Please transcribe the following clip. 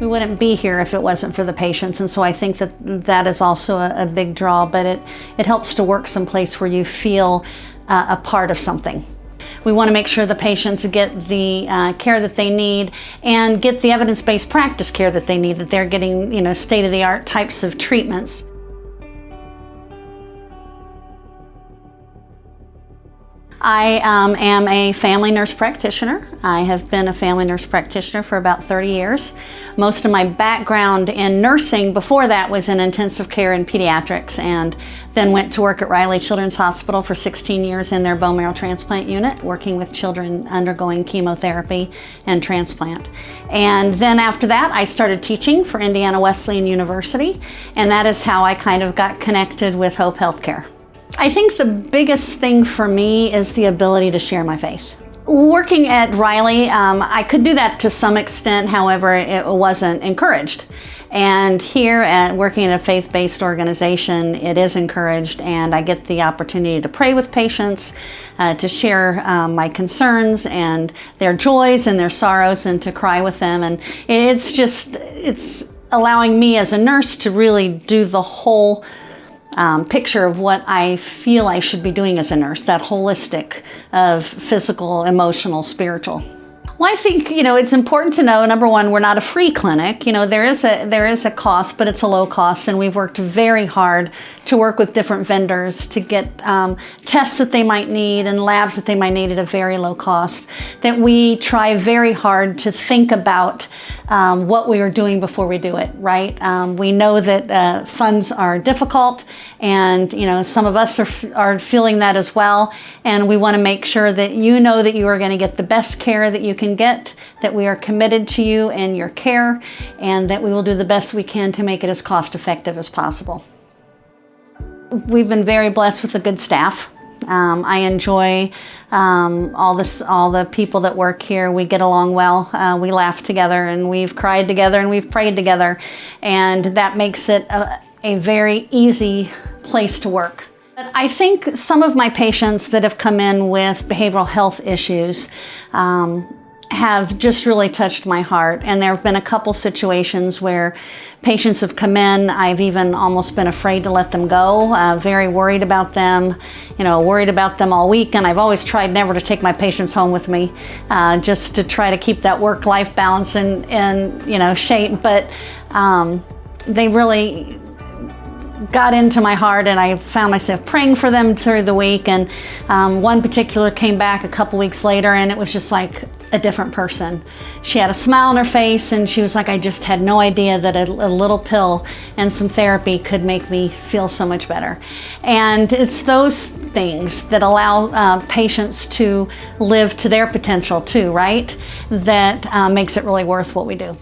We wouldn't be here if it wasn't for the patients, and so I think that that is also a big draw, but it helps to work someplace where you feel a part of something. We want to make sure the patients get the care that they need and get the evidence-based practice care that they need, that they're getting, state-of-the-art types of treatments. I am a family nurse practitioner. I have been a family nurse practitioner for about 30 years. Most of my background in nursing before that was in intensive care and pediatrics, and then went to work at Riley Children's Hospital for 16 years in their bone marrow transplant unit, working with children undergoing chemotherapy and transplant. And then after that, I started teaching for Indiana Wesleyan University, and that is how I kind of got connected with Hope Healthcare. I think the biggest thing for me is the ability to share my faith. Working at Riley, I could do that to some extent, however, it wasn't encouraged. And here at working in a faith-based organization, it is encouraged, and I get the opportunity to pray with patients, to share my concerns and their joys and their sorrows, and to cry with them. And it's allowing me as a nurse to really do the whole picture of what I feel I should be doing as a nurse, that holistic of physical, emotional, spiritual. Well, I think, it's important to know, number one, we're not a free clinic. There is a cost, but it's a low cost, and we've worked very hard to work with different vendors to get tests that they might need and labs that they might need at a very low cost, that we try very hard to think about what we are doing before we do it, right? We know that funds are difficult, and some of us are feeling that as well, and we want to make sure that you know that you are going to get the best care that you can get, that we are committed to you and your care, and that we will do the best we can to make it as cost effective as possible. We've been very blessed with a good staff. I enjoy all the people that work here. We get along well. We laugh together, and we've cried together, and we've prayed together, and that makes it a very easy place to work. But I think some of my patients that have come in with behavioral health issues have just really touched my heart. And there have been a couple situations where patients have come in, I've even almost been afraid to let them go, very worried about them, worried about them all week. And I've always tried never to take my patients home with me, just to try to keep that work-life balance in shape. But they really got into my heart, and I found myself praying for them through the week. And one particular came back a couple weeks later, and it was just like a different person. She had a smile on her face, and she was like, I just had no idea that a little pill and some therapy could make me feel so much better. And it's those things that allow patients to live to their potential too, right? That makes it really worth what we do.